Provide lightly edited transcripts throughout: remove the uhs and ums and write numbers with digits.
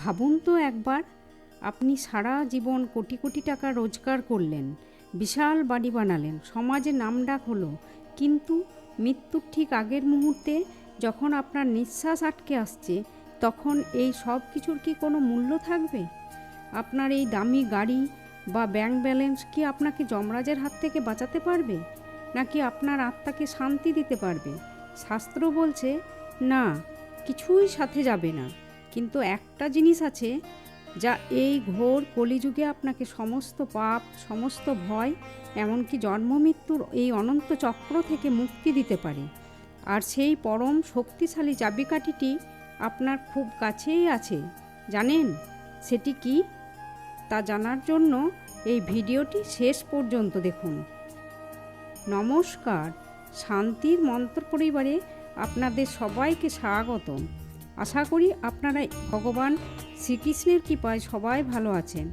ভাবুন তো একবার, আপনি সারা জীবন কোটি কোটি টাকা রোজগার করলেন, বিশাল বাড়ি বানালেন, সমাজে নামডাক হলো, কিন্তু মৃত্যুর ঠিক আগের মুহূর্তে যখন আপনার নিঃশ্বাস আটকে আসছে, তখন এই সব কিছুর কি কোনো মূল্য থাকবে? আপনার এই দামি গাড়ি বা ব্যাংক ব্যালেন্স কি আপনাকে যমরাজের হাত থেকে বাঁচাতে পারবে, নাকি আপনার আত্মাকে শান্তি দিতে পারবে? শাস্ত্র বলছে না, কিছুই সাথে যাবে না। কিন্তু একটা জিনিস আছে যা এই ঘোর কলিযুগে আপনাকে সমস্ত পাপ, সমস্ত ভয়, এমনকি জন্ম মৃত্যুর এই অনন্ত চক্র থেকে মুক্তি দিতে পারে। আর সেই পরম শক্তিশালী চাবিকাঠিটি আপনার খুব কাছেই আছে। জানেন সেটি কি? তা জানার জন্য এই ভিডিওটি শেষ পর্যন্ত দেখুন। নমস্কার, শান্তির মন্ত্র পরিবারে আপনাদের সবাইকে স্বাগতম। আশা করি আপনারা ভগবান শ্রীকৃষ্ণের কৃপায় সবাই ভালো আছেন।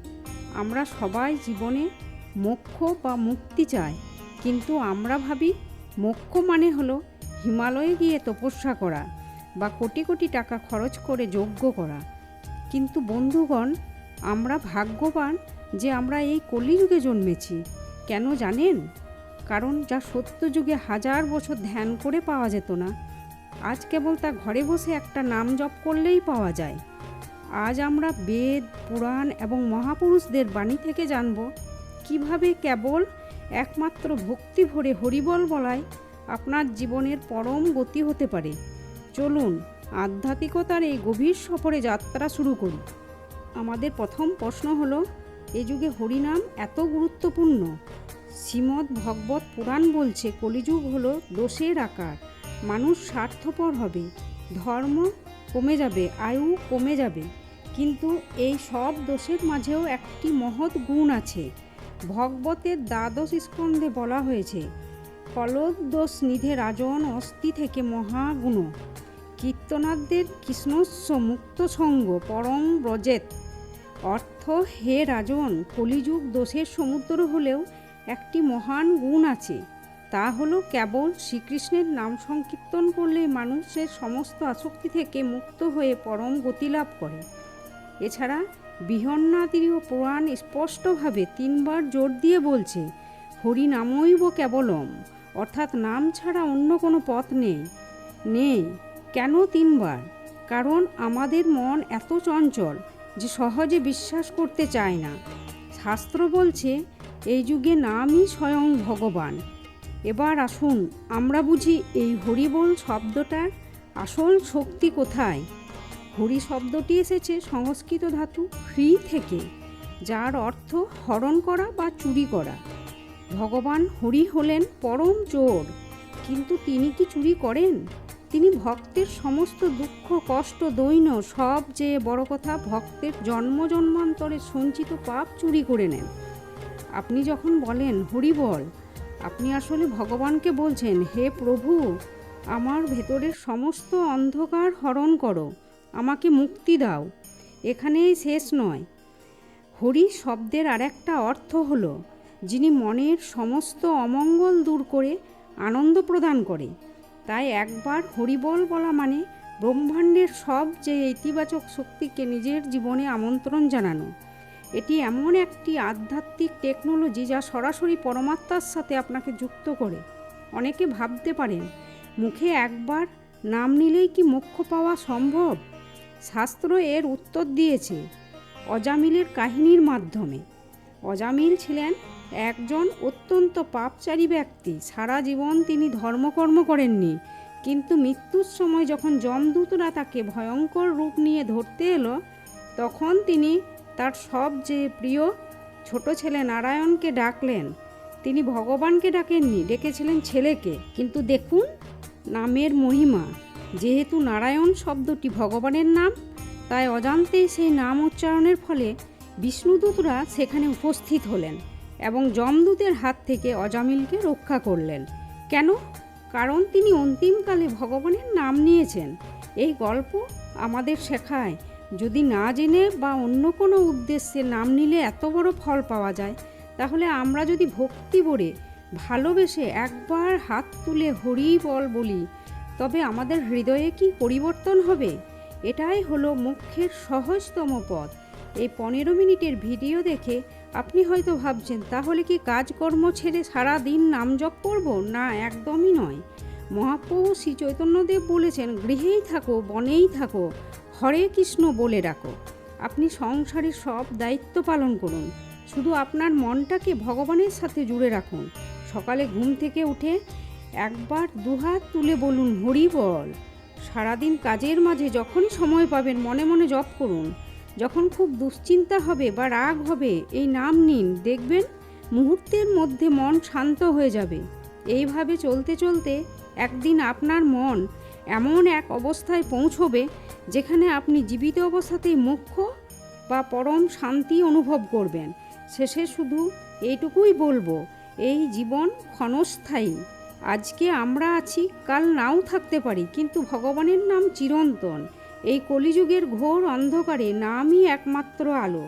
আমরা সবাই জীবনে মোক্ষ বা মুক্তি চাই, কিন্তু আমরা ভাবি মোক্ষ মানে হলো হিমালয়ে গিয়ে তপস্যা করা বা কোটি কোটি টাকা খরচ করে যজ্ঞ করা। কিন্তু বন্ধুগণ, আমরা ভাগ্যবান যে আমরা এই কলিযুগে জন্মেছি। কেন জানেন? কারণ যা সত্যযুগে হাজার বছর ধ্যান করে পাওয়া যেত না, আজ কেবল তা ঘরে বসে একটা নাম জপ করলেই পাওয়া যায়। আজ আমরা বেদ, পুরাণ এবং মহাপুরুষদের বাণী থেকে জানব কিভাবে কেবল একমাত্র ভক্তি ভরে হরিবল বলায় আপনার জীবনের পরম গতি হতে পারে। চলুন আধ্যাত্মিকতার এই গভীর সফরে যাত্রা শুরু করি। আমাদের প্রথম প্রশ্ন হলো, এ যুগে হরিনাম এত গুরুত্বপূর্ণ? শ্রীমদ্ ভগবত পুরাণ বলছে কলিযুগ হলো দোষের আকার। মানুষ স্বার্থপর হবে, ধর্ম কমে যাবে, আয়ু কমে যাবে। কিন্তু এই সব দোষের মাঝেও একটি মহৎ গুণ আছে। ভগবতের দ্বাদশ স্কন্ধে বলা হয়েছে, কলোদোষ নিধে রাজন অস্থি থেকে মহাগুণ, কীর্তনাদের কৃষ্ণস্য মুক্ত সঙ্গ পরম ব্রজেত। অর্থ, হে রাজন, কলিযুগ দোষের সমুদ্র হলেও একটি মহান গুণ আছে। তা হলো কেবল শ্রীকৃষ্ণের নাম সংকীর্তন করলে মানুষের সমস্ত আসক্তি থেকে মুক্ত হয়ে পরম গতি লাভ করে। এছাড়া বৃহন্নাদিও পুরাণ স্পষ্টভাবে 3 বার জোর দিয়ে বলছে, হরি নামৈব কেবলম, অর্থাৎ নাম ছাড়া অন্য কোনো পথ নেই। কেন 3 বার? কারণ আমাদের মন এত চঞ্চল যে সহজে বিশ্বাস করতে চায় না। শাস্ত্র বলছে এই যুগে নামই স্বয়ং ভগবান। এবার আসুন আমরা বুঝি এই হরিবোল শব্দটার আসল শক্তি কোথায়। হরি শব্দটি এসেছে সংস্কৃত ধাতু হ্রি থেকে, যার অর্থ হরণ করা বা চুরি করা। ভগবান হরি হলেন পরম চোর, কিন্তু তিনি কি চুরি করেন? তিনি ভক্তের সমস্ত দুঃখ, কষ্ট, দৈন্য, সব চেয়ে বড় কথা, ভক্তের জন্ম জন্মান্তরের সঞ্চিত পাপ চুরি করে নেন। আপনি যখন বলেন হরি বল, আপনি আসলে ভগবানকে বলছেন, হে প্রভু, আমার ভেতরের সমস্ত অন্ধকার হরণ করো, আমাকে মুক্তি দাও। এখানেই শেষ নয়। হরি শব্দের আরেকটা অর্থ হলো যিনি মনের সমস্ত অমঙ্গল দূর করে আনন্দ প্রদান করে। তাই একবার হরিবল বলা মানে ব্রহ্মাণ্ডের সব যে ইতিবাচক শক্তিকে নিজের জীবনে আমন্ত্রণ জানানো। এটি এমন একটি আধ্যাত্মিক টেকনোলজি যা সরাসরি পরমাত্মার সাথে আপনাকে যুক্ত করে। অনেকে ভাবতে পারেন, মুখে একবার নাম নিলেই কি মোক্ষ পাওয়া সম্ভব? শাস্ত্র এর উত্তর দিয়েছে অজামিলের কাহিনীর মাধ্যমে। অজামিল ছিলেন একজন অত্যন্ত পাপচারী ব্যক্তি। সারা জীবন তিনি ধর্মকর্ম করেননি, কিন্তু মৃত্যুর সময় যখন যমদূতরা তাকে ভয়ঙ্কর রূপ নিয়ে ধরতে এলো, তখন তিনি তার সবচেয়ে প্রিয় ছোট ছেলে নারায়ণকে ডাকলেন। তিনি ভগবানকে ডাকেননি, ডেকেছিলেন ছেলেকে। কিন্তু দেখুন নামের মহিমা। যেহেতু নারায়ণ শব্দটি ভগবানের নাম, তাই অজান্তেই সেই নাম উচ্চারণের ফলে বিষ্ণুদূতরা সেখানে উপস্থিত হলেন এবং যমদূতের হাত থেকে অজামিলকে রক্ষা করলেন। কেন? কারণ তিনি অন্তিমকালে ভগবানের নাম নিয়েছেন। এই গল্প আমাদের শেখায়, যদি না জেনে বা অন্য কোনো উদ্দেশ্যে নাম নিলে এত বড় ফল পাওয়া যায়, তাহলে আমরা যদি ভক্তি ভরে ভালোবেসে একবার হাত তুলে হরি বল বলি, তবে আমাদের হৃদয়ে কি পরিবর্তন হবে? এটাই হলো মোক্ষের সহজতম পথ। এই 15 মিনিটের ভিডিও দেখে আপনি হয়তো ভাবছেন, তাহলে কি কাজকর্ম ছেড়ে সারা দিন নাম জপ করব? না, একদমই নয়। মহাপ্রভু শ্রী চৈতন্যদেব বলেছেন, গৃহেই থাকো বনেই থাকো, হরে কৃষ্ণ বলে রাখো। আপনি সংসারের সব দায়িত্ব পালন করুন, শুধু আপনার মনটাকে ভগবানের সাথে জুড়ে রাখুন। সকালে ঘুম থেকে উঠে একবার দুহাত তুলে বলুন, হরি বল। সারাদিন কাজের মাঝে যখনই সময় পাবেন মনে মনে জপ করুন। যখন খুব দুশ্চিন্তা হবে বা রাগ হবে, এই নাম নিন, দেখবেন মুহূর্তের মধ্যে মন শান্ত হয়ে যাবে। এইভাবে চলতে চলতে একদিন আপনার মন এমন এক অবস্থায় পৌঁছবে যেখানে আপনি জীবিত অবস্থাতেই মোক্ষ বা পরম শান্তি অনুভব করবেন। শেষে শুধু এইটুকুই বলবো, এই জীবন ক্ষণস্থায়ী। আজকে আমরা আছি, কাল নাও থাকতে পারি, কিন্তু ভগবানের নাম চিরন্তন। এই কলিযুগের ঘোর অন্ধকারে নামই একমাত্র আলো।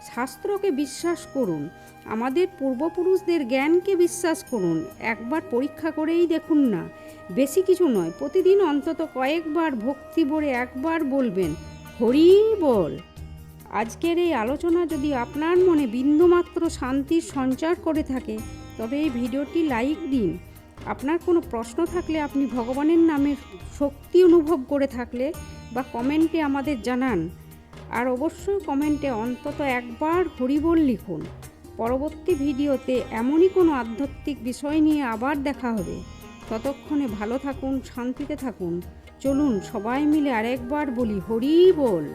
শাস্ত্রকে বিশ্বাস করুন, আমাদের পূর্বপুরুষদের জ্ঞানকে বিশ্বাস করুন। একবার পরীক্ষা করেই দেখুন না, বেশি কিছু নয়, প্রতিদিন অন্তত কয়েকবার ভক্তি ভরে একবার বলবেন, হরি বল। আজকের এই আলোচনা যদি আপনার মনে বিন্দুমাত্র শান্তির সঞ্চার করে থাকে, তবে এই ভিডিওটি লাইক দিন। আপনার কোনো প্রশ্ন থাকলে, আপনি ভগবানের নামের শক্তি অনুভব করে থাকলে বা কমেন্টে আমাদের জানান। আর অবশ্যই কমেন্টে অন্তত একবার হরিবল লিখুন। পরবর্তী ভিডিওতে এমনই কোনো আধ্যাত্মিক বিষয় নিয়ে আবার দেখা হবে। ততক্ষণে ভালো থাকুন, শান্তিতে থাকুন। চলুন সবাই মিলে আরেকবার বলি, হরি বল।